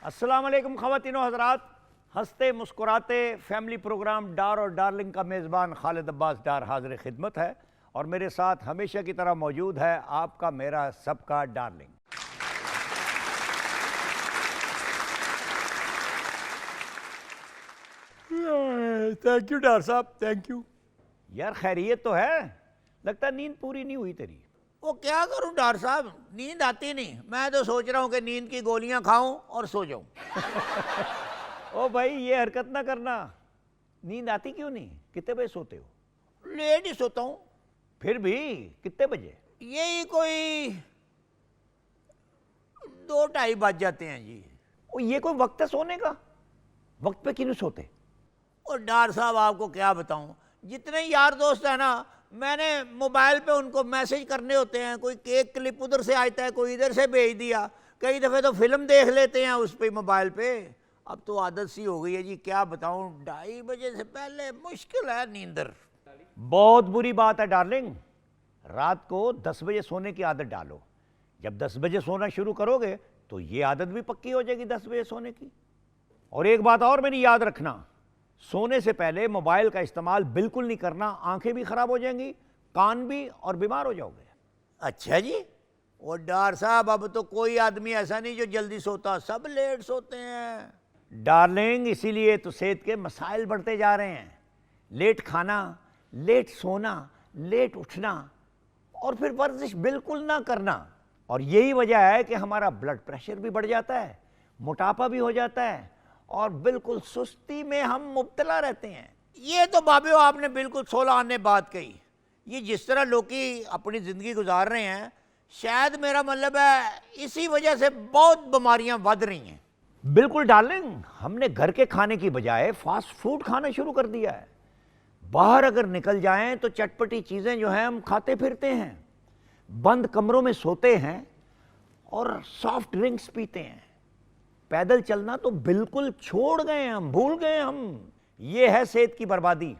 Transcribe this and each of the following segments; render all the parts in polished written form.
अस्सलाम वालेकुम ख़वातीन व हज़रात। हंसते मुस्कुराते फैमिली प्रोग्राम डार और डार्लिंग का मेज़बान खालिद अब्बास डार हाज़िर खिदमत है और मेरे साथ हमेशा की तरह मौजूद है आपका मेरा सबका डार्लिंग। थैंक यू डॉक्टर साहब, थैंक यू। यार खैरियत तो है, लगता है नींद पूरी नहीं हुई तेरी। वो क्या करूं डॉक्टर साहब, नींद आती नहीं। मैं तो सोच रहा हूं कि नींद की गोलियां खाऊं और सो जाऊं। ओ भाई ये हरकत ना करना। नींद आती क्यों नहीं? कितने बजे सोते हो? लेट ही सोता हूं। फिर भी कितने बजे? यही कोई 2-2:30 बज जाते हैं जी। ओ ये कोई वक्त है सोने का? वक्त पे क्यों नहीं सोते? और डॉक्टर साहब आपको क्या बताऊं, जितने यार दोस्त हैं ना, मैंने मोबाइल पे उनको मैसेज करने होते हैं। कोई केक क्लिप उधर से आता है, कोई इधर से भेज दिया। कई दफ़े तो फिल्म देख लेते हैं उस पे मोबाइल पे। अब तो आदत सी हो गई है जी, क्या बताऊं। 2:30 बजे से पहले मुश्किल है नींदर। बहुत बुरी बात है डार्लिंग। रात को 10 बजे सोने की आदत डालो। जब 10 बजे सोना शुरू करोगे तो ये आदत भी पक्की हो जाएगी 10 बजे सोने की। और एक बात और मेरी याद रखना, सोने से पहले मोबाइल का इस्तेमाल बिल्कुल नहीं करना। आंखें भी खराब हो जाएंगी, कान भी, और बीमार हो जाओगे। अच्छा जी। और डॉक्टर साहब अब तो कोई आदमी ऐसा नहीं जो जल्दी सोता, सब लेट सोते हैं। डार्लिंग इसीलिए तो सेहत के मसाइल बढ़ते जा रहे हैं। लेट खाना, लेट सोना, लेट उठना और फिर वर्जिश बिल्कुल ना करना। और यही वजह है कि हमारा ब्लड प्रेशर भी बढ़ जाता है, मोटापा भी हो जाता है और बिल्कुल सुस्ती में हम मुब्तला रहते हैं। ये तो बाबे आपने बिल्कुल 16 आने बात कही। ये जिस तरह लोग अपनी ज़िंदगी गुजार रहे हैं, शायद मेरा मतलब है इसी वजह से बहुत बीमारियां बढ़ रही हैं। बिल्कुल डार्लिंग, हमने घर के खाने की बजाय फास्ट फूड खाना शुरू कर दिया है। बाहर अगर निकल जाएं तो चटपटी चीज़ें जो हैं हम खाते फिरते हैं, बंद कमरों में सोते हैं और सॉफ्ट ड्रिंक्स पीते हैं। पैदल चलना तो बिल्कुल छोड़ गए हम, भूल गए हम। ये है सेहत की बर्बादी।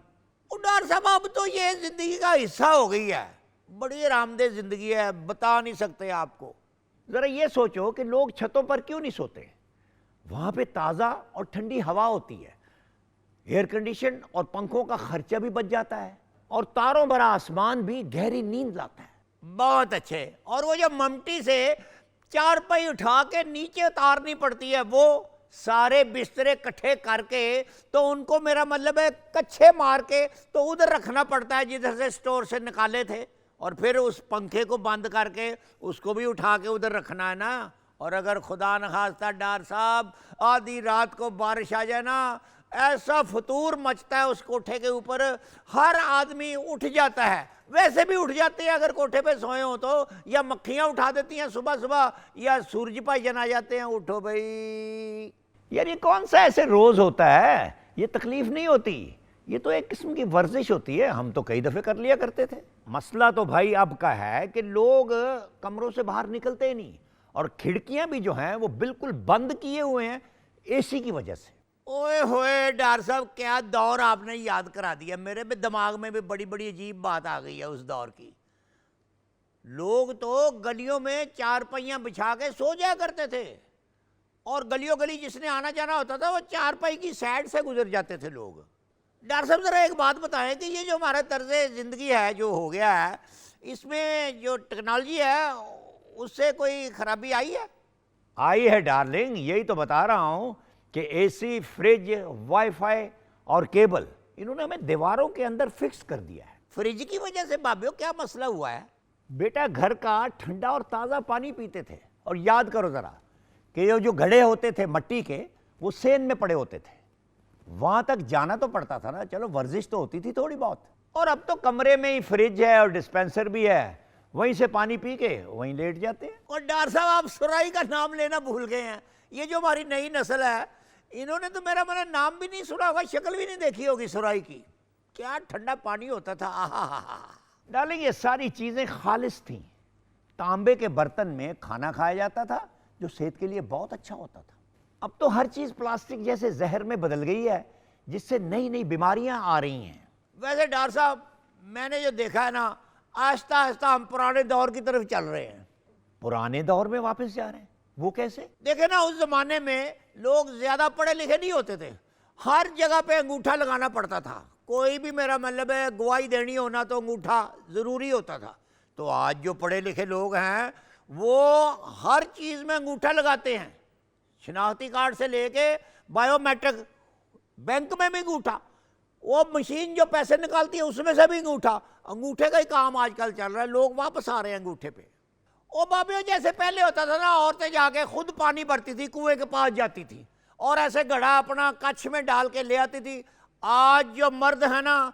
डॉक्टर साहब अब तो ये जिंदगी का हिस्सा हो गई है। बड़ी आरामदेह जिंदगी है, बता नहीं सकते आपको। जरा ये सोचो कि लोग छतों पर क्यों नहीं सोते? वहां पे ताज़ा और ठंडी हवा होती है, एयर कंडीशन और पंखों का खर्चा भी बच जाता है और तारों भरा आसमान भी गहरी नींद लाता है। बहुत अच्छे। और वो जो ममटी से चारपाई उठा के नीचे उतारनी पड़ती है, वो सारे बिस्तरे इकट्ठे करके तो उनको मेरा मतलब है कच्छे मार के तो उधर रखना पड़ता है जिधर से स्टोर से निकाले थे। और फिर उस पंखे को बंद करके उसको भी उठा के उधर रखना है ना। और अगर खुदा न खास्ता डॉक्टर साहब आधी रात को बारिश आ जाए ना, ऐसा फतूर मचता है उस कोठे के ऊपर, हर आदमी उठ जाता है। वैसे भी उठ जाते हैं अगर कोठे पे सोए हो तो, या मक्खियां उठा देती हैं सुबह सुबह, या सूरज भाईजान आ जाते हैं, उठो भाई। यार ये कौन सा ऐसे रोज होता है? ये तकलीफ नहीं होती, ये तो एक किस्म की वर्जिश होती है। हम तो कई दफे कर लिया करते थे। मसला तो भाई अब का है कि लोग कमरों से बाहर निकलते ही नहीं और खिड़कियां भी जो हैं वो बिल्कुल बंद किए हुए हैं एसी की वजह से। ओए होए डॉक्टर साहब, क्या दौर आपने याद करा दिया। मेरे भी दिमाग में भी बड़ी बड़ी अजीब बात आ गई है उस दौर की। लोग तो गलियों में चारपाइयां बिछा के सो जाया करते थे और गलियों गली जिसने आना जाना होता था वो चारपाई की साइड से गुजर जाते थे लोग। डॉक्टर साहब जरा एक बात बताएं कि ये जो हमारा तर्ज ज़िंदगी है जो हो गया है, इसमें जो टेक्नोलॉजी है उससे कोई खराबी आई है? आई है डार्लिंग, यही तो बता रहा हूं कि एसी, फ्रिज, वाईफाई और केबल इन्होंने हमें दीवारों के अंदर फिक्स कर दिया है। फ्रिज की वजह से बाबियो क्या मसला हुआ है? बेटा घर का ठंडा और ताज़ा पानी पीते थे और याद करो ज़रा कि ये जो घड़े होते थे मट्टी के, वो सेन में पड़े होते थे। वहां तक जाना तो पड़ता था ना, चलो वर्जिश तो होती थी थोड़ी बहुत। और अब तो कमरे में ही फ्रिज है और डिस्पेंसर भी है, वहीं से पानी पी के वहीं लेट जाते हैं। और डॉक्टर साहब आप सुराई का नाम लेना भूल गए हैं। ये जो हमारी नई नस्ल है, इन्होंने तो मेरा मैंने नाम भी नहीं सुना होगा, शक्ल भी नहीं देखी होगी सुराई की। क्या ठंडा पानी होता था, आहा। डार्लिंग ये सारी चीज़ें खालिस थीं। तांबे के बर्तन में खाना खाया जाता था जो सेहत के लिए बहुत अच्छा होता था। अब तो हर चीज़ प्लास्टिक जैसे जहर में बदल गई है, जिससे नई नई बीमारियां आ रही हैं। वैसे डॉक्टर साहब मैंने जो देखा है ना, आहिस्ता आहिस्ता हम पुराने दौर की तरफ चल रहे हैं। पुराने दौर में वापस जा रहे हैं? वो कैसे? देखे ना, उस जमाने में लोग ज्यादा पढ़े लिखे नहीं होते थे, हर जगह पे अंगूठा लगाना पड़ता था। कोई भी मेरा मतलब है गवाही देनी होना तो अंगूठा जरूरी होता था। तो आज जो पढ़े लिखे लोग हैं वो हर चीज में अंगूठा लगाते हैं, शनाख्ती कार्ड से लेके बायोमेट्रिक, बैंक में भी अंगूठा, वो मशीन जो पैसे निकालती है उसमें से भी अंगूठा। अंगूठे का ही काम आजकल चल रहा है, लोग वापस आ रहे हैं अंगूठे पे। ओ बाबियों, जैसे पहले होता था ना, औरतें जाके खुद पानी भरती थी, कुएं के पास जाती थी और ऐसे घड़ा अपना कच्छ में डाल के ले आती थी। आज जो मर्द है ना,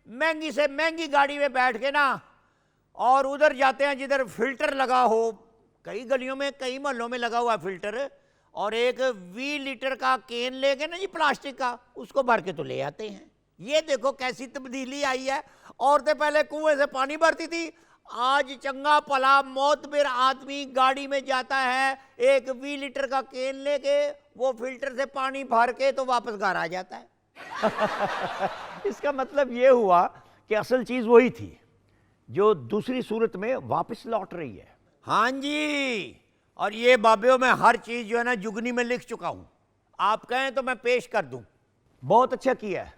महंगी से महंगी गाड़ी में बैठ के ना और उधर जाते हैं जिधर फिल्टर लगा हो, कई गलियों में कई मोहल्लों में लगा हुआ फिल्टर, और एक 20 लीटर का केन लेके ना जी प्लास्टिक का, उसको भर के तो ले आते हैं। ये देखो कैसी तब्दीली आई है। औरतें पहले कुएं से पानी भरती थी, आज चंगा भला मोतबर आदमी गाड़ी में जाता है, एक 20 लीटर का केन लेके, वो फिल्टर से पानी भर के तो वापस घर आ जाता है। इसका मतलब ये हुआ कि असल चीज वही थी जो दूसरी सूरत में वापस लौट रही है। हाँ जी, और ये बाबियों में हर चीज जो है ना जुगनी में लिख चुका हूं, आप कहें तो मैं पेश कर दूं। बहुत अच्छा किया है,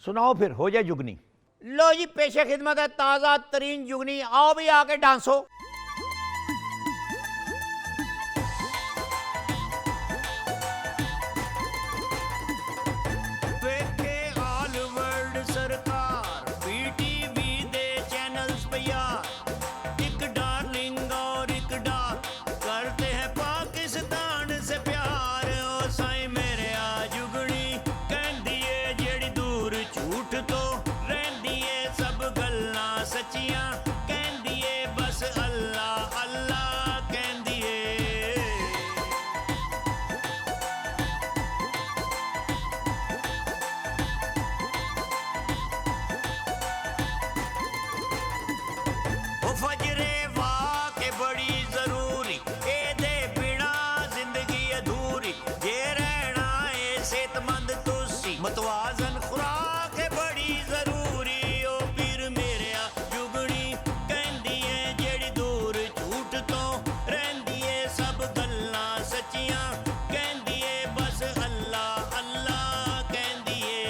सुनाओ फिर, हो जाए जुगनी। लो जी, पेशे खिदमत है ताजा तरीन जुगनी, आओ भी आके डांसो। मतवाजन खुराक है बड़ी जरूरी, ओ पीर मेरे जुगनी कहंदी है जेड़ी दूर झूठ तो रहंदी है, सब गल्लां सच्चियां कहंदी है, बस अल्लाह अल्लाह कहंदी है।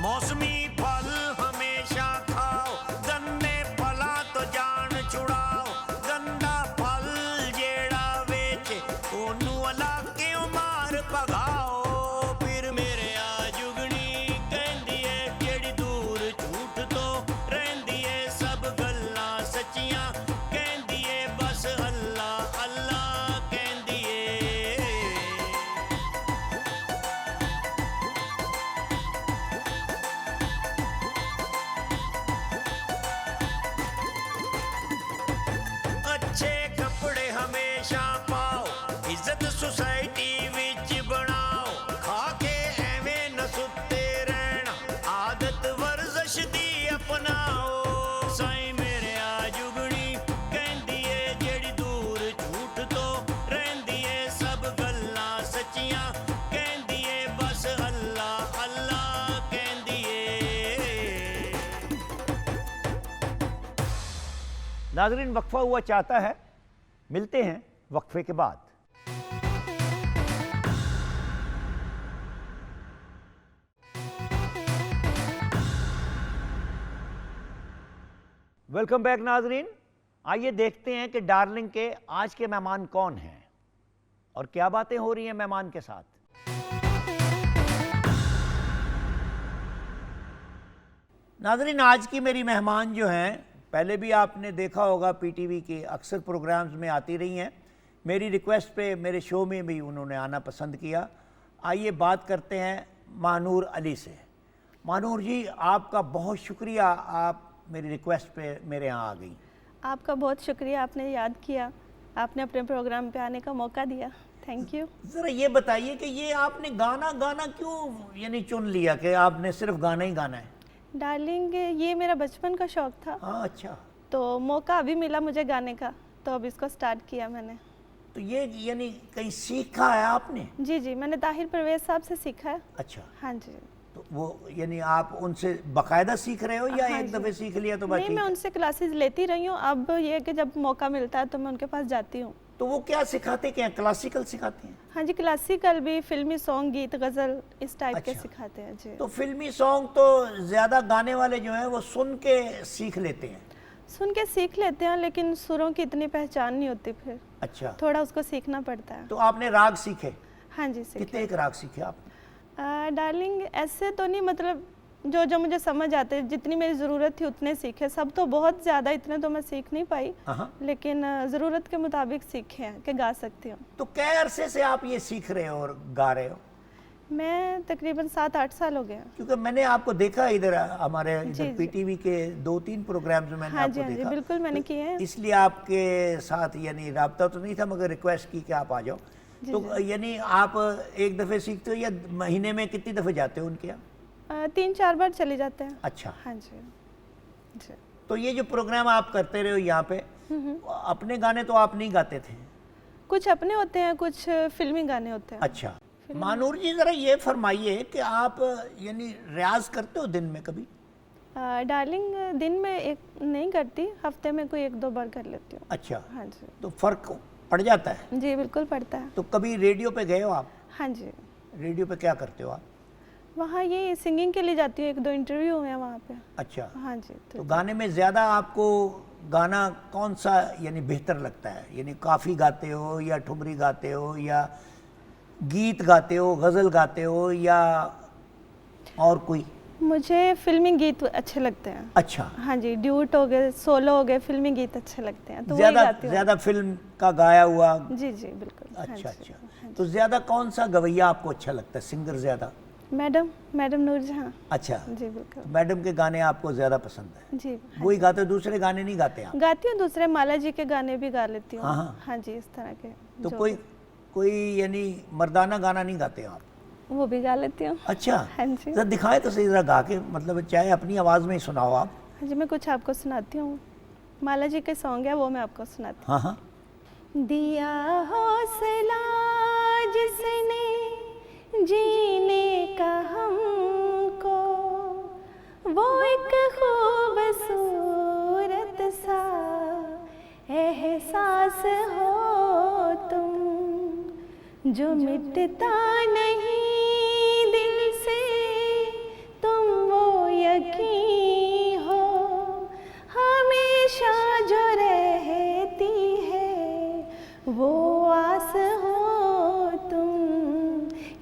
मौसमी फल हमेशा खाओ, गन्ने फला तो जान छुड़ाओ, गंदा फल जेड़ा वेचे ओनू अला क्यों मार भगाओ, फिर मेरे आ जुगनी कहंदी है जेड़ी दूर झूठ तो रहंदी है, सब गल्लां सच्चियां कहंदी है, बस अल्लाह अल्लाह कहंदी है। अच्छे कपड़े हमेशा पाओ, इज्जत सोसाइटी विच बनाओ, खाके एवें न सुते रहना, आदत वर्जश दी अपनाओ, साईं मेरे आ जुगनी कहंदी है जेड़ी दूर झूठ तो रहंदी है, सब गल्लां सच्चियां कहंदी है, बस अल्लाह अल्लाह कहंदी है। नाजरीन, वक्फा हुआ चाहता है, मिलते हैं वक्फे के बाद। वेलकम बैक नाजरीन। आइए देखते हैं कि डार्लिंग के आज के मेहमान कौन हैं और क्या बातें हो रही हैं मेहमान के साथ। नाजरीन, आज की मेरी मेहमान जो हैं, पहले भी आपने देखा होगा पीटीवी के अक्सर प्रोग्राम्स में आती रही हैं, मेरी रिक्वेस्ट पे मेरे शो में भी उन्होंने आना पसंद किया। आइए बात करते हैं मानूर अली से। मानूर जी, आपका बहुत शुक्रिया, आप मेरी रिक्वेस्ट पे मेरे यहाँ आ गई। आपका बहुत शुक्रिया, आपने याद किया, आपने अपने प्रोग्राम पे आने का मौका दिया, थैंक यू। ज़रा ये बताइए कि ये आपने गाना गाना क्यों यानी चुन लिया कि आपने सिर्फ गाना ही गाना है? डार्लिंग, ये मेरा बचपन का शौक था। हाँ, अच्छा। तो मौका अभी मिला मुझे गाने का, तो अब इसको स्टार्ट किया मैंने। तो ये यानी कहीं सीखा है आपने? जी जी, मैंने ताहिर परवेज साहब से सीखा है। अच्छा, हाँ जी। तो वो यानी आप उनसे बाकायदा सीख रहे हो या हाँ एक जी। दफे सीख लिया तो बस नहीं, ठीक मैं है? उनसे क्लासेस लेती रही हूँ। अब ये है कि जब मौका मिलता है तो मैं उनके पास जाती हूँ। तो वो क्या सिखाते, क्या क्लासिकल सिखाते हैं? हाँ जी, क्लासिकल भी, फिल्मी सॉन्ग, गीत, गज़ल, इस टाइप के अच्छा। सिखाते हैं जी। तो फिल्मी सॉन्ग तो ज्यादा गाने वाले जो हैं वो सुन के सीख लेते हैं। सुन के सीख लेते हैं, लेकिन सुरों की इतनी पहचान नहीं होती, फिर अच्छा, थोड़ा उसको सीखना पड़ता है। तो आपने राग सीखे? हाँ जी, सीख कितने एक राग सीखे आपने? डार्लिंग ऐसे तो नहीं, मतलब जो जो मुझे समझ आते, जितनी मेरी ज़रूरत थी उतने सीखे। सब तो बहुत ज़्यादा इतने तो मैं सीख नहीं पाई, हाँ। लेकिन ज़रूरत के मुताबिक सीखे हैं कि गा सकती हूँ। तो कै अरसे से आप ये सीख रहे हो और गा रहे हो? मैं तकरीबन 7-8 साल हो गया। क्योंकि मैंने आपको देखा इधर हमारे जी, इधर जी। पीटीवी के 2-3 प्रोग्राम्स में मैंने हाँ आपको जी, हाँ जी, देखा। बिल्कुल मैंने तो किए हैं। इसलिए आपके साथ यानी राब्ता तो नहीं था, मगर रिक्वेस्ट की कि आप आ जाओ। जी, तो यानी आप एक दफ़े सीखते हो या महीने में कितनी दफ़े जाते हो उनके यहाँ? 3-4 बार चले जाते हैं। अच्छा, हाँ जी जी। तो ये जो प्रोग्राम आप करते रहे हो यहाँ पे, अपने गाने तो आप नहीं गाते थे? कुछ अपने होते हैं, कुछ फिल्मी गाने होते हैं। अच्छा, मानूर जी ज़रा ये फरमाइए कि आप यानी रियाज करते हो दिन में कभी? डार्लिंग दिन में एक नहीं करती, हफ्ते में कोई 1-2 बार कर लेती हूँ। अच्छा, हाँ जी तो फ़र्क पड़ जाता है? जी, बिल्कुल पड़ता है। तो कभी रेडियो पे गए हो आप? हाँ जी, रेडियो पे क्या करते हो आप? वहाँ ये सिंगिंग के लिए जाती हूँ, 1-2 इंटरव्यू हुए हैं वहाँ पे। अच्छा, हाँ जी। तो गाने में ज़्यादा आपको गाना कौन सा यानी बेहतर लगता है? यानी काफ़ी गाते हो या ठुमरी गाते हो या गीत गाते हो, गज़ल गाते हो या और कोई? मुझे फिल्मी गीत अच्छे लगते हैं। अच्छा, हाँ जी, ड्यूट हो गए, सोलो हो गए, फिल्मी गीत अच्छे लगते हैं, तो वही ज़्यादा गाती हूँ। ज़्यादा फिल्म का गाया हुआ? जी जी, बिल्कुल। हाँ अच्छा जी। अच्छा, तो ज़्यादा कौन सा गवैया आपको अच्छा लगता है, सिंगर ज़्यादा? मैडम नूरजहां। अच्छा, जी बिल्कुल। तो मैडम के गाने आपको ज़्यादा पसंद है? जी, वही गाते हो, दूसरे गाने नहीं गाते आप? गाती हूँ, दूसरे माला जी के गाने भी गा लेती हूँ। हाँ, हाँ। हाँ जी, इस तरह के। तो जो कोई कोई यानी मर्दाना गाना नहीं गाते आप? वो भी गा लेती हूँ। अच्छा, हाँ जी। जरा दिखाए तो सही, जरा गा के, मतलब चाहे अपनी आवाज़ में ही सुनाओ आप। हाँ जी, मैं कुछ आपको सुनाती हूँ। माला जी के सॉन्ग है, वो मैं आपको सुनाती हाँ हाँ। हूँ। दिया हौसला जिसने जीने का हमको, वो एक खूबसूरत सा एहसास हो तुम, जो मिटता नहीं दिल से, तुम वो यकीन हो, हमेशा जो रहती है वो आस हो तुम।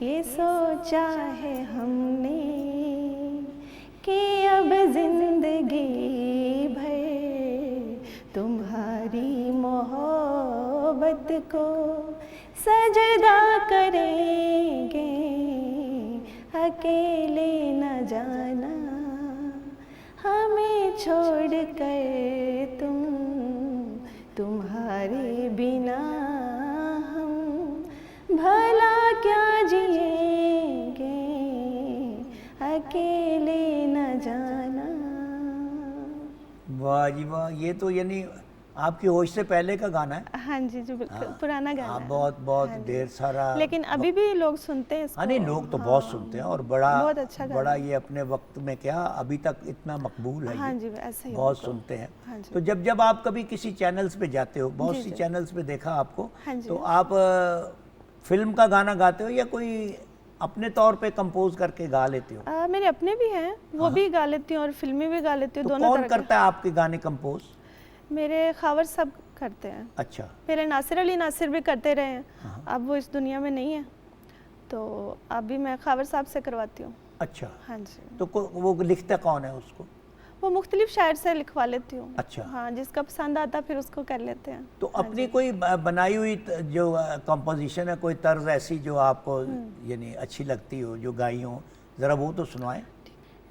ये सोचा है हमने कि अब जिंदगी भर तुम्हारी मोहब्बत को सजदा करेंगे, अकेले न जाना हमें छोड़ कर तुम, तुम्हारे बिना हम भला क्या जिएंगे, अकेले न जाना। वाह जी वाह, ये तो यानी आपकी होश से पहले का गाना है। हाँ जी जी, बिल्कुल पुराना गाना हाँ, है। बहुत बहुत हाँ जी। ढेर सारा। लेकिन अभी भी लोग सुनते हैं इसको। हाँ नहीं, लोग तो बहुत सुनते हैं और बड़ा बहुत अच्छा गाना बड़ा है। ये अपने वक्त में क्या अभी तक इतना मकबूल है। हाँ ये जी, ऐसा ही बहुत बिल्कुल। सुनते हैं। हाँ जी। तो जब आप कभी किसी चैनल्स पे जाते हो, बहुत जी, सी जी। चैनल्स पे देखा आपको, हाँ जी। तो आप फिल्म का गाना गाते हो या कोई अपने तौर पे कंपोज करके गा लेते हो? मेरे अपने भी हैं, वो भी गा लेती हूँ और फिल्मी भी गा लेती हूँ, तो दोनों कौन तरह के। करता है आपके गाने कंपोज? मेरे खावर सब करते हैं। अच्छा, पहले नासिर अली नासिर भी करते रहे हैं, अब वो इस दुनिया में नहीं है, तो अभी मैं खावर साहब से करवाती हूँ। अच्छा, हाँ जी, तो वो लिखता कौन है उसको? वो मुख्तलिफ शायर से लिखवा लेती हूँ। अच्छा। हाँ, जिसका पसंद आता फिर उसको कर लेते हैं। तो अपनी कोई बनाई हुई जो कंपोजिशन है, कोई तर्ज ऐसी जो आपको यानी अच्छी लगती हो, जो गाई हो, ज़रा वो तो सुनाएं।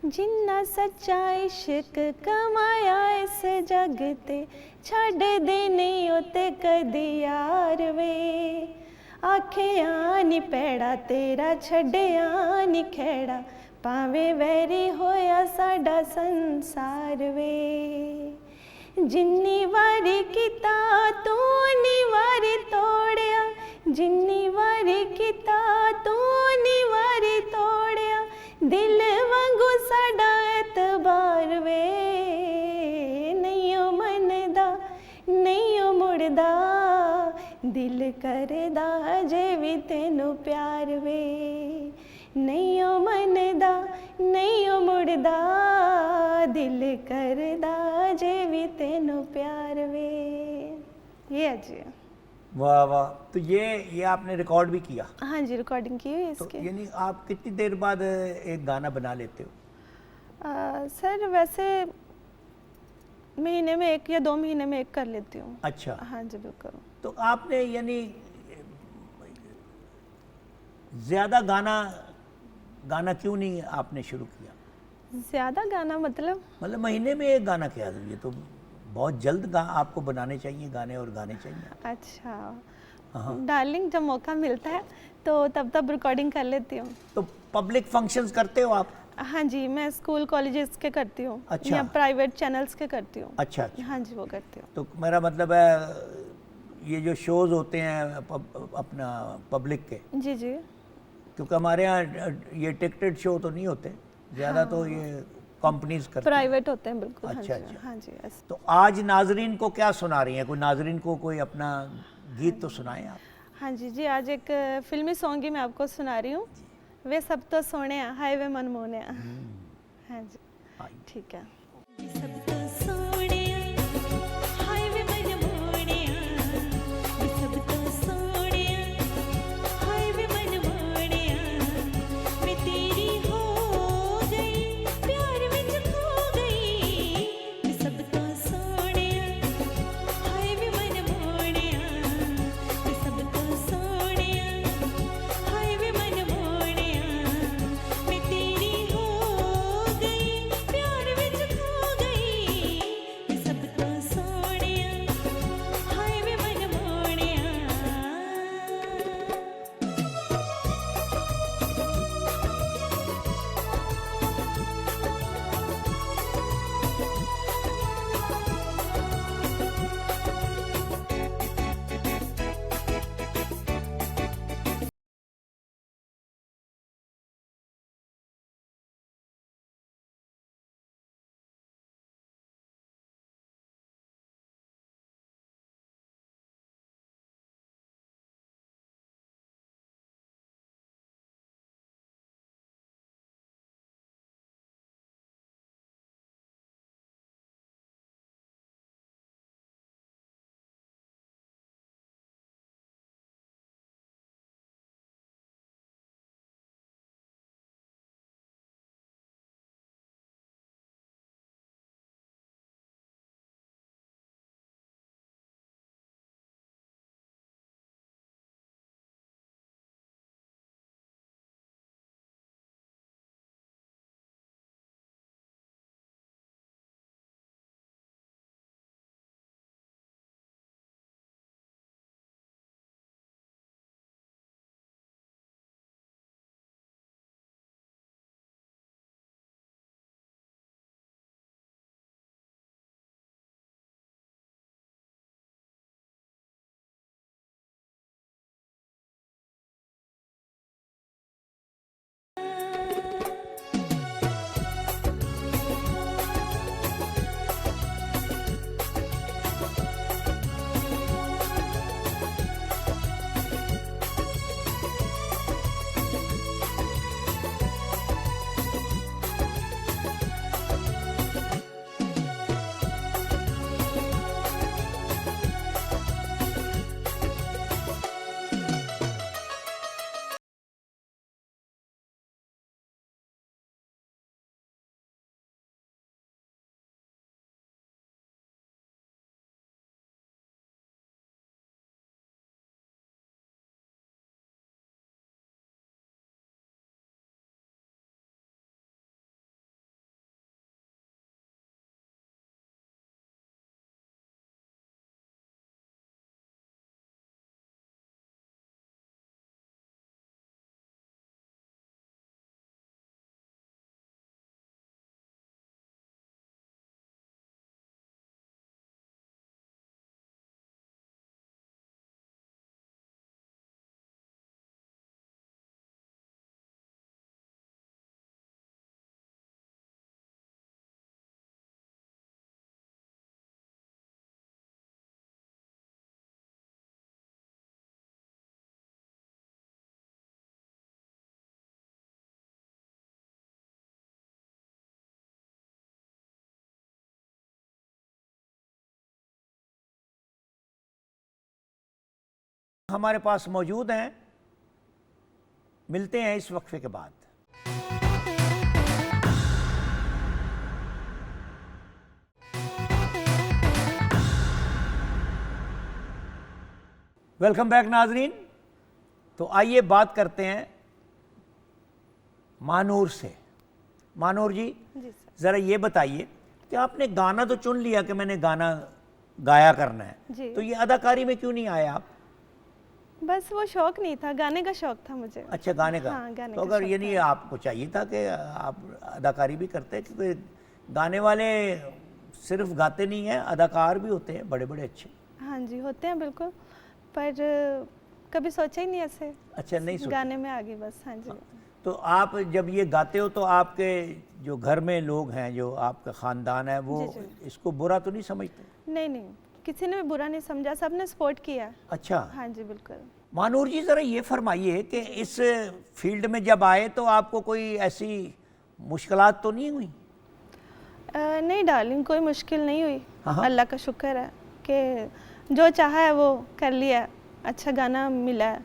जिन्ना सच्चा इश्क कमाया इस जग ते, छड़ दे नहीं होते कदी यार वे, आखियां नी पैड़ा तेरा छड़िया नी खेड़ा, पावे वैरी होया साडा संसार वे। जिन्नी वारी किता तू नी वारी तोड़िया, दिल करदा जे भी तेनू प्यार वे नहीं ओ मनदा नहीं ओ मुड़दा दिल करदा जे भी तेनू प्यार वे। ये है जी। वाह वाह। तो ये आपने रिकॉर्ड भी किया? हाँ जी, रिकॉर्डिंग की हुई है तो इसकी। यानी आप कितनी देर बाद एक गाना बना लेते हो? सर वैसे महीने में 1 या 2 महीने में 1 कर लेती हूँ। अच्छा। हाँ जी बिल्कुल। तो आपने यानी ज्यादा गाना क्यों नहीं आपने शुरू किया? ज़्यादा गाना मतलब महीने में 1 गाना क्या है? ये तो बहुत जल्द आपको बनाने चाहिए गाने और गाने चाहिए। अच्छा डार्लिंग, जब मौका मिलता है तो तब रिकॉर्डिंग कर लेती हूँ। तो पब्लिक फंक्शंस करते हो आप? हाँ जी, मैं स्कूल कॉलेजेस के करती हूँ। अच्छा। या प्राइवेट चैनल्स के करती हूँ। अच्छा अच्छा। हाँ जी वो करती हूँ। तो मेरा मतलब है ये जो शोज होते हैं अपना पब्लिक के, जी जी। क्योंकि हमारे यहाँ ये टिकटेड शो तो नहीं होते ज़्यादा, तो ये कंपनीज करती हैं। प्राइवेट होते हैं बिल्कुल। अच्छा, हाँ जी अच्छा। हाँ जी ऐसे। तो आज नाजरीन को क्या सुना रही हैं? कोई नाजरीन को कोई अपना गीत तो सुनाएं आप। हाँ जी जी, आज एक फिल्मी सॉन्ग ही मैं आपको सुना रही हूँ। वे सब तो सोने हाय वे मन मोने। हाँ जी आइए। ठीक है। सब तो सोनिया हाय वे मन मोनिया सब तो सोनिया हाय वे मन मोनिया मैं तेरी हो गई प्यार विच खो गई सब तो सोनिया हाय वे मन मोनिया सब तो सोनिया हाय वे मन मोनिया मैं तेरी हो गई प्यार विच खो गई हमारे पास मौजूद हैं। मिलते हैं इस वक्फे के बाद। वेलकम बैक नाजरीन। तो आइए बात करते हैं मानूर से। मानूर जी, जी सर। ज़रा ये बताइए कि आपने गाना तो चुन लिया कि मैंने गाना गाया करना है, जी। तो ये अदाकारी में क्यों नहीं आए आप? बस वो शौक नहीं था, गाने का शौक था मुझे। अच्छा, गाने का। हाँ, गाने तो का अगर शौक ये नहीं, आपको चाहिए था कि आप अदाकारी भी करते, क्योंकि गाने वाले सिर्फ गाते नहीं हैं, अदाकार भी होते हैं बड़े बड़े अच्छे। हाँ जी, होते हैं बिल्कुल, पर कभी सोचा ही नहीं ऐसे। अच्छा, नहीं सोचा। गाने में आ गई बस। हाँ जी। तो आप जब ये गाते हो तो आपके जो घर में लोग हैं, जो आपका ख़ानदान है, वो जी, जी। इसको बुरा तो नहीं समझते? नहीं नहीं, किसी ने भी बुरा नहीं समझा, सबने सपोर्ट किया। अच्छा। हाँ जी बिल्कुल। मानूर जी, ज़रा ये फरमाइए कि इस फील्ड में जब आए तो आपको कोई ऐसी मुश्किलात तो नहीं हुई? नहीं डार्लिंग, कोई मुश्किल नहीं हुई। हाँ। अल्लाह का शुक्र है कि जो चाहा है वो कर लिया। अच्छा गाना मिला है,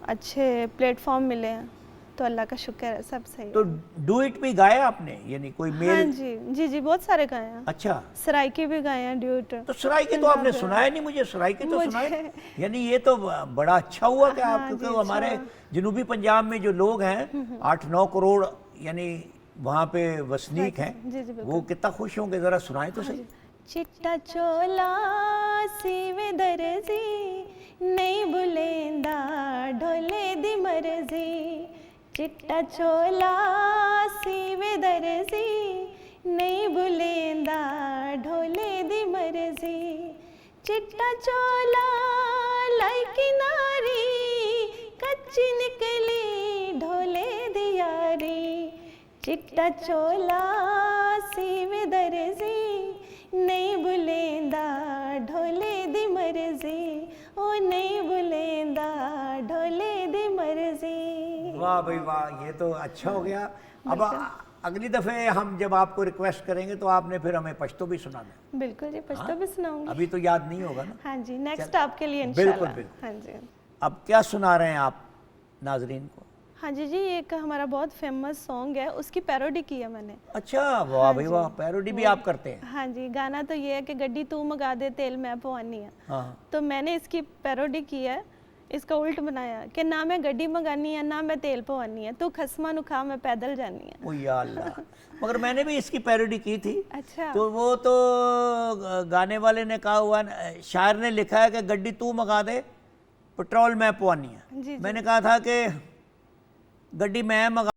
अच्छे प्लेटफॉर्म मिले हैं, तो अल्लाह का शुक्र है, सब सही है। तो डुएट भी गाया आपने, यानी कोई हाँ मेल? जी जी जी, बहुत सारे गाए हैं। अच्छा। सराइकी भी गाए हैं, ड्यूट। तो सराइकी तो आपने सुनाया नहीं मुझे, सराइकी तो सुनाए। यानी ये तो बड़ा अच्छा हुआ कि हाँ आप, क्योंकि जी, हमारे अच्छा। जनूबी पंजाब में जो लोग हैं 8-9 करोड़ यानी वहाँ पे वसनीक हैं, जी, जी, बिल्कुल। वो कितना खुश होंगे, ज़रा सुनाए तो सही। चिट्टा चोला सीवे दर्जी, नहीं बुलेंदा ढोले दी मर्जी। चिट्टा चोला सीवे दर्जी, नहीं बुलेंदा ढोले दी मर्जी। चिट्टा चोला लाई किनारी, कच्ची निकली ढोले दी यारी। चिट्टा चोला सीवे दर्जी, नहीं बुलेंदा ढोले दी मर्जी। ओ नहीं बुलेंदा ढोले दी मर्जी। वाह भाई वाह, ये तो अच्छा हो गया। अब अगली दफ़े हम जब आपको रिक्वेस्ट करेंगे तो आपने फिर हमें पश्तो भी सुनाना है। बिल्कुल जी, पश्तो भी सुनाऊंगी। अभी तो याद नहीं होगा ना? हाँ जी, नेक्स्ट चल, आपके लिए बिल्कुल, इंशाल्लाह। बिल्कुल। हाँ जी। अब क्या सुना रहे हैं आप नाजरीन को? हाँ जी जी, एक हमारा बहुत फेमस सॉन्ग है, उसकी पैरोडी की है मैंने। अच्छा, वाह भाई वाह, पैरोडी भी आप करते हैं? हाँ जी, गाना तो ये है कि गड्डी तू मंगा दे, तेल मैं पवानी है। हाँ। तो मैंने इसकी पैरोडी की है, इसका उल्ट बनाया कि ना मैं गड्डी मंगानी है, ना मैं तेल पवानी है, तू खसमा नु खा, मैं पैदल जानी है। ओ या अल्लाह। मगर मैंने भी इसकी पैरोडी की थी। अच्छा। तो वो तो गाने वाले ने कहा हुआ, शायर ने लिखा है कि गड्डी तू मंगा दे, पेट्रोल मैं पवानी है। जी, जी। मैंने कहा था कि गड्डी मैं मंगा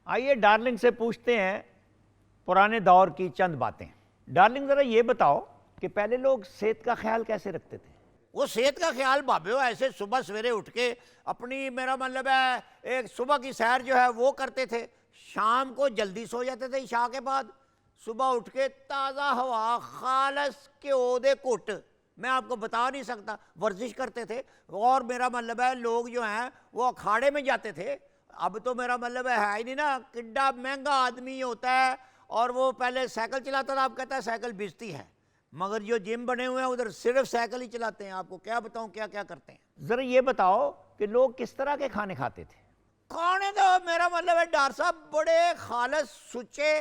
आइए डार्लिंग से पूछते हैं पुराने दौर की चंद बातें। डार्लिंग जरा ये बताओ कि पहले लोग सेहत का ख्याल कैसे रखते थे? वो सेहत का ख्याल बाबे ऐसे सुबह सवेरे उठ के अपनी, मेरा मतलब है, एक सुबह की सैर जो है वो करते थे, शाम को जल्दी सो जाते थे ईशा के बाद, सुबह उठ के ताज़ा हवा खालस के ओदे कुट, मैं आपको बता नहीं सकता, वर्जिश करते थे। और मेरा मतलब है लोग जो हैं वो अखाड़े में जाते थे। अब तो मेरा मतलब है ही नहीं ना, किड्डा महंगा आदमी होता है और वो पहले साइकिल चलाता था, अब कहता है साइकिल बिजती है, मगर जो जिम बने हुए हैं उधर सिर्फ साइकिल ही चलाते हैं। आपको क्या बताऊं क्या क्या करते हैं। जरा ये बताओ कि लोग किस तरह के खाने खाते थे? खाने तो मेरा मतलब है डॉक्टर साहब बड़े खालस सुचे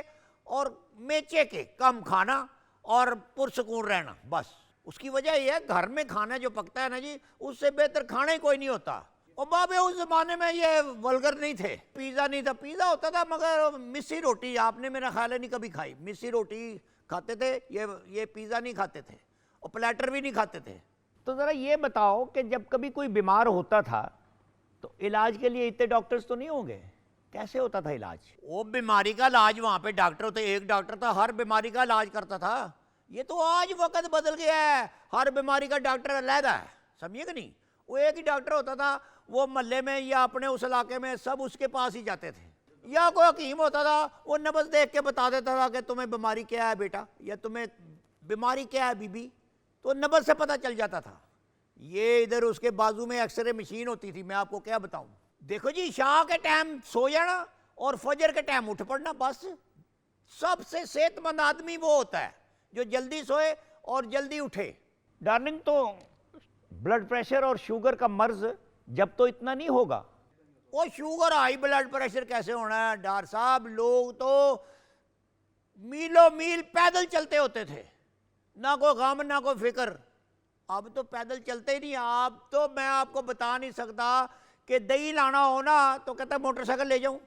और मेचे के, कम खाना और पुरसकून रहना, बस। उसकी वजह यह है घर में खाना जो पकता है ना जी, उससे बेहतर खाना ही कोई नहीं होता। और बाबे उस जमाने में ये वल्गर नहीं थे, पिज़्ज़ा नहीं था, पिज़्ज़ा होता था मगर मिस्सी रोटी, आपने मेरा ख्याल है नहीं कभी खाई, मिस्सी रोटी खाते थे, ये पिज़्ज़ा नहीं खाते थे और प्लेटर भी नहीं खाते थे। तो ज़रा ये बताओ कि जब कभी कोई बीमार होता था तो इलाज के लिए इतने डॉक्टर्स तो नहीं होंगे, कैसे होता था इलाज? वो बीमारी का इलाज वहाँ पे डॉक्टर होते, एक डॉक्टर था हर बीमारी का इलाज करता था। ये तो आज वक्त बदल गया है, हर बीमारी का डॉक्टर अलग है, समझिए कि नहीं। वो एक ही डॉक्टर होता था, वो मोहल्ले में या अपने उस इलाके में सब उसके पास ही जाते थे। या कोई हकीम होता था, वो नब्ज देख के बता देता था कि तुम्हें बीमारी क्या है बेटा, या तुम्हें बीमारी क्या है बीबी, तो नब्ज से पता चल जाता था। ये इधर उसके बाजू में एक्सरे मशीन होती थी, मैं आपको क्या बताऊं। देखो जी, शाह के टाइम सो जाना और फजर के टाइम उठ पड़ना, बस। सबसे सेहतमंद आदमी वो होता है जो जल्दी सोए और जल्दी उठे। डार्लिंग, तो ब्लड प्रेशर और शुगर का मर्ज जब तो इतना नहीं होगा। वो शुगर हाई ब्लड प्रेशर कैसे होना है डॉक्टर साहब, लोग तो मीलों मील पैदल चलते होते थे, ना कोई गम ना कोई फिक्र। अब तो पैदल चलते ही नहीं। अब तो मैं आपको बता नहीं सकता कि दही लाना हो ना तो कहता मोटरसाइकिल ले जाऊं,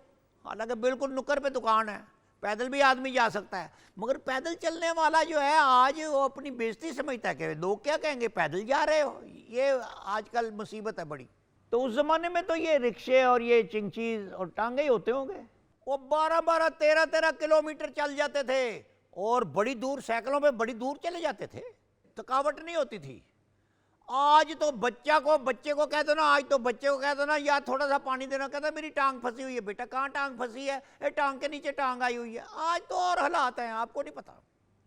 हालांकि बिल्कुल नुक्कर पे दुकान है, पैदल भी आदमी जा सकता है। मगर पैदल चलने वाला जो है आज वो अपनी बेइज्जती समझता है कि लोग क्या कहेंगे, पैदल जा रहे हो। ये आजकल मुसीबत है बड़ी। तो उस जमाने में तो ये रिक्शे और ये चिंचीज और टांगे ही होते होंगे। वो 12-12, 13-13 किलोमीटर चल जाते थे और बड़ी दूर साइकिलों पे बड़ी दूर चले जाते थे, थकावट नहीं होती थी। आज तो बच्चे को कह दो ना, आज तो बच्चे को कह दो ना यार थोड़ा सा पानी देना, कहता मेरी टांग फंसी हुई है। बेटा कहाँ टांग फंसी है? ये टांग के नीचे टांग आई हुई है। आज तो और हालात हैं, आपको नहीं पता।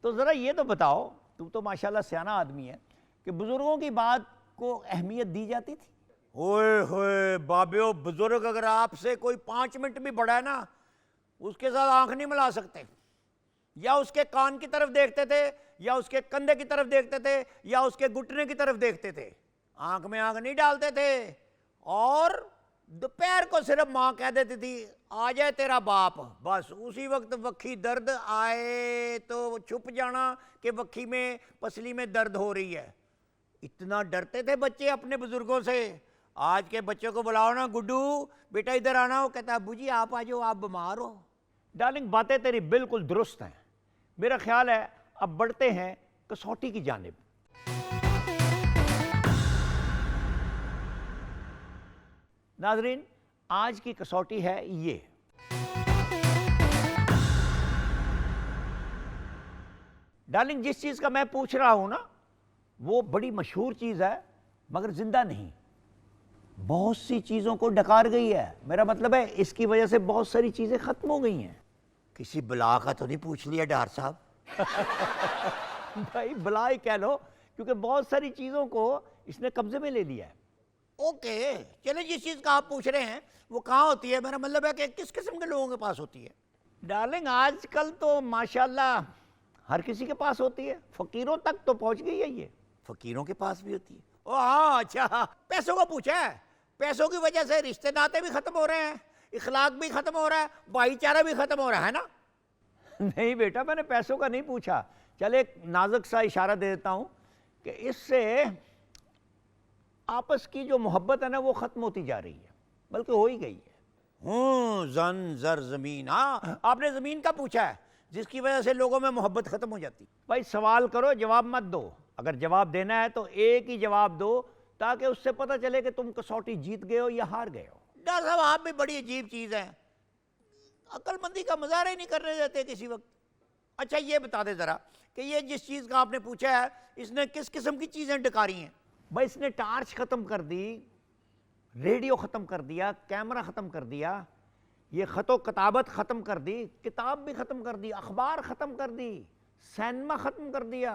तो ज़रा ये तो बताओ, तू तो माशाल्लाह सियाना आदमी है, कि बुजुर्गों की बात को अहमियत दी जाती थी? ओए होए बाबियो, बुजुर्ग अगर आपसे कोई 5 मिनट भी बड़ा है ना, उसके साथ आंख नहीं मिला सकते। या उसके कान की तरफ देखते थे, या उसके कंधे की तरफ देखते थे, या उसके घुटने की तरफ देखते थे, आंख में आंख नहीं डालते थे। और दोपहर को सिर्फ माँ कह देती थी आ जाए तेरा बाप, बस उसी वक्त वक्खी दर्द आए तो छुप जाना कि वक्खी में पसली में दर्द हो रही है। इतना डरते थे बच्चे अपने बुजुर्गों से। आज के बच्चों को बुलाओ ना, गुड्डू बेटा इधर आना, वो कहता है अब्बू जी आप आ जाओ, आप बीमार हो। डार्लिंग, बातें तेरी बिल्कुल दुरुस्त हैं। मेरा ख्याल है अब बढ़ते हैं कसौटी की जानिब। नाजरीन, आज की कसौटी है ये। डार्लिंग, जिस चीज का मैं पूछ रहा हूं ना, वो बड़ी मशहूर चीज है मगर जिंदा नहीं, बहुत सी चीजों को डकार गई है। मेरा मतलब है इसकी वजह से बहुत सारी चीजें खत्म हो गई हैं। किसी बला का तो नहीं पूछ लिया डॉक्टर साहब? भाई बला ही कह लो, क्योंकि बहुत सारी चीजों को इसने कब्जे में ले लिया है। ओके, चले जिस चीज का आप पूछ रहे हैं वो कहाँ होती है, मेरा मतलब है कि किस किस्म के लोगों के पास होती है? डार्लिंग, आजकल तो माशाल्लाह हर किसी के पास होती है, फकीरों तक तो पहुंच गई है ये। फकीरों के पास भी होती है? ओ हाँ, अच्छा, पैसों का पूछा है। पैसों की वजह से रिश्ते नाते भी खत्म हो रहे हैं, इखलाक भी खत्म हो रहा है, भाईचारा भी खत्म हो रहा है ना। नहीं बेटा, मैंने पैसों का नहीं पूछा। चल एक नाजुक सा इशारा दे देता हूं कि इससे आपस की जो मोहब्बत है ना वो खत्म होती जा रही है, बल्कि हो ही गई है। जन जर जमीन। हाँ, आपने जमीन का पूछा है जिसकी वजह से लोगों में मोहब्बत खत्म हो जाती। भाई सवाल करो, जवाब मत दो। अगर जवाब देना है तो एक ही जवाब दो, ताकि उससे पता चले कि तुम कसौटी जीत गए हो या हार गए हो। डॉक्टर साहब आप भी बड़ी अजीब चीज है। अक्लमंदी का मुजाहरा ही नहीं करने देते किसी वक्त। अच्छा ये बता दे ज़रा कि ये जिस चीज़ का आपने पूछा है इसने किस किस्म की चीज़ें डकारी हैं? भाई इसने टार्च ख़त्म कर दी, रेडियो ख़त्म कर दिया, कैमरा ख़त्म कर दिया, ये ख़तो कताबत ख़त्म कर दी, किताब भी ख़त्म कर दी, अखबार ख़त्म कर दी, सिनेमा ख़त्म कर दिया,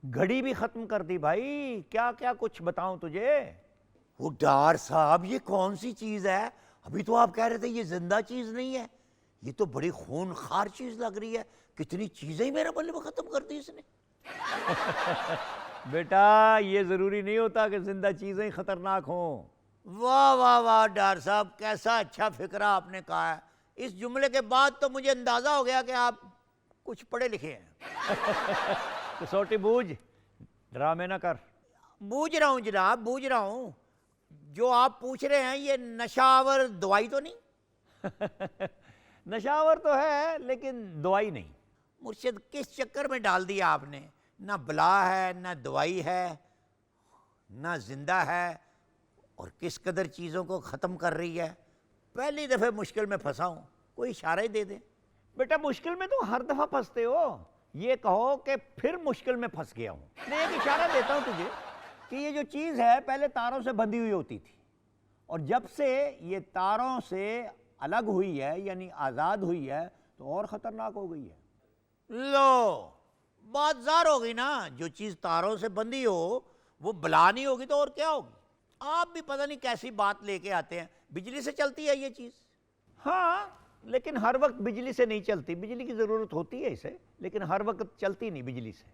घड़ी भी ख़त्म कर दी। भाई क्या क्या कुछ बताऊं तुझे। वो डार साहब ये कौन सी चीज़ है? अभी तो आप कह रहे थे ये जिंदा चीज़ नहीं है, ये तो बड़ी खूनखार चीज़ लग रही है। कितनी चीज़ें ही मेरा मतलब ख़त्म कर दी इसने। बेटा ये ज़रूरी नहीं होता कि जिंदा चीज़ें ख़तरनाक हों। वाह वाह वाह डार साहब, कैसा अच्छा फिक्रा आपने कहा है। इस जुमले के बाद तो मुझे अंदाज़ा हो गया कि आप कुछ पढ़े लिखे हैं। कसौटी बूझ, ड्रामे ना कर। बूझ रहा हूँ जनाब, बूझ रहा हूँ। जो आप पूछ रहे हैं ये नशावर दवाई तो नहीं? नशावर तो है लेकिन दवाई नहीं। मुर्शिद किस चक्कर में डाल दिया आपने? ना बला है, ना दवाई है, ना जिंदा है, और किस कदर चीज़ों को ख़त्म कर रही है। पहली दफ़े मुश्किल में फंसा हूँ, कोई इशारा ही दे दे। बेटा मुश्किल में तुम हर दफ़ा फंसते हो, ये कहो कि फिर मुश्किल में फंस गया हूँ। मैं एक इशारा देता हूँ तुझे कि ये जो चीज़ है पहले तारों से बंधी हुई होती थी, और जब से ये तारों से अलग हुई है यानी आज़ाद हुई है तो और ख़तरनाक हो गई है। लो बात ज़ार हो गई ना। जो चीज़ तारों से बंधी हो वो बला नहीं होगी तो और क्या होगी? आप भी पता नहीं कैसी बात लेके आते हैं। बिजली से चलती है ये चीज़? हाँ लेकिन हर वक्त बिजली से नहीं चलती। बिजली की ज़रूरत होती है इसे, लेकिन हर वक्त चलती नहीं बिजली से।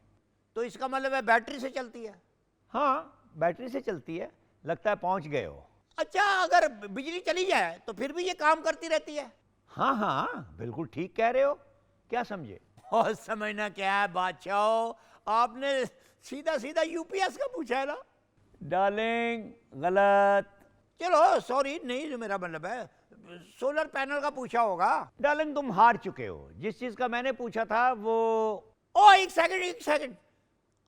तो इसका मतलब है बैटरी से चलती है? हाँ बैटरी से चलती है। लगता है पहुंच गए हो। अच्छा अगर बिजली चली जाए तो फिर भी ये काम करती रहती है? हाँ हाँ बिल्कुल ठीक कह रहे हो। क्या समझे? और समझना क्या है बादशाह, आपने सीधा सीधा यूपीएस का पूछा है ना। डार्लिंग गलत। चलो सॉरी, नहीं जो मेरा मतलब है सोलर पैनल का पूछा होगा। डार्लिंग तुम हार चुके हो। जिस चीज का मैंने पूछा था वो। ओ एक सेकंड, एक सेकंड।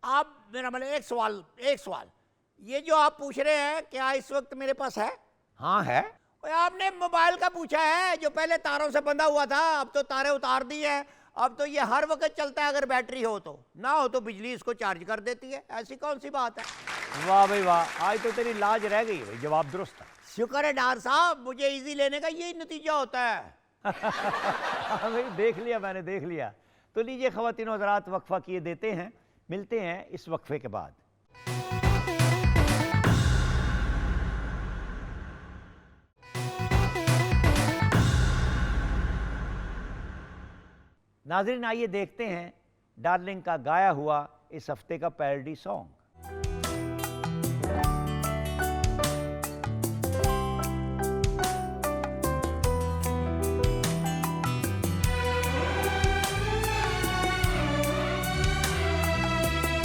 आप मेरा मतलब एक सवाल, एक सवाल। ये जो आप पूछ रहे हैं क्या इस वक्त मेरे पास है? हाँ है। ओए, आपने मोबाइल का पूछा है जो पहले तारों से बंधा हुआ था, अब तो तारे उतार दी है। अब तो ये हर वक्त चलता है, अगर बैटरी हो तो, ना हो तो बिजली इसको चार्ज कर देती है। ऐसी कौन सी बात है? वाह भाई वाह, आज तो तेरी लाज रह गई भाई। जवाब दुरुस्त है। शुक्र है डार साहब, मुझे इजी लेने का यही नतीजा होता है। हाँ भाई देख लिया, मैंने देख लिया। तो लीजिए ख़वातीन और हज़रात, वक्फा किए देते हैं, मिलते हैं इस वक्फे के बाद। नाज़रीन आइए देखते हैं डार्लिंग का गाया हुआ इस हफ्ते का पैरोडी सॉन्ग।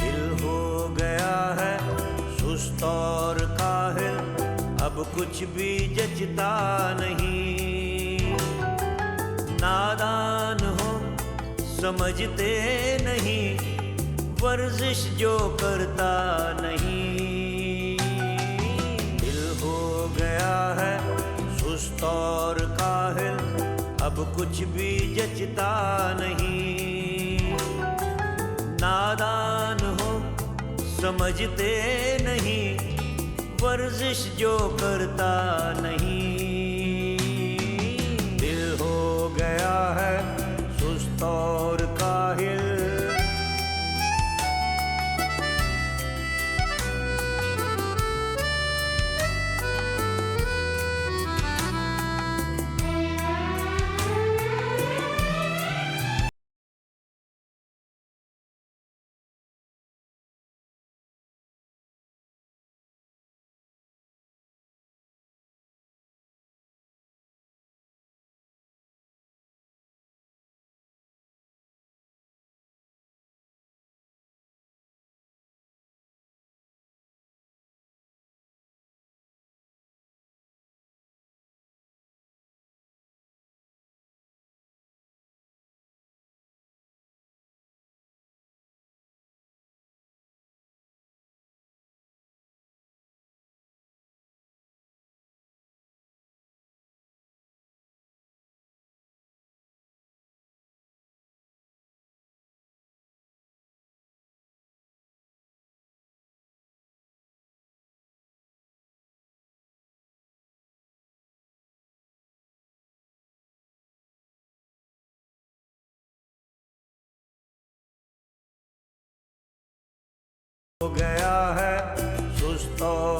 दिल हो गया है सुस्त और काहिल, अब कुछ भी जचता नहीं। नादान हो समझते नहीं, वर्जिश जो करता नहीं। दिल हो गया है सुस्त और काहिल, अब कुछ भी जचता नहीं। नादान हो समझते नहीं, वर्जिश जो करता नहीं। दिल हो गया है सुस्त और काहिल, हो गया है सुस्त और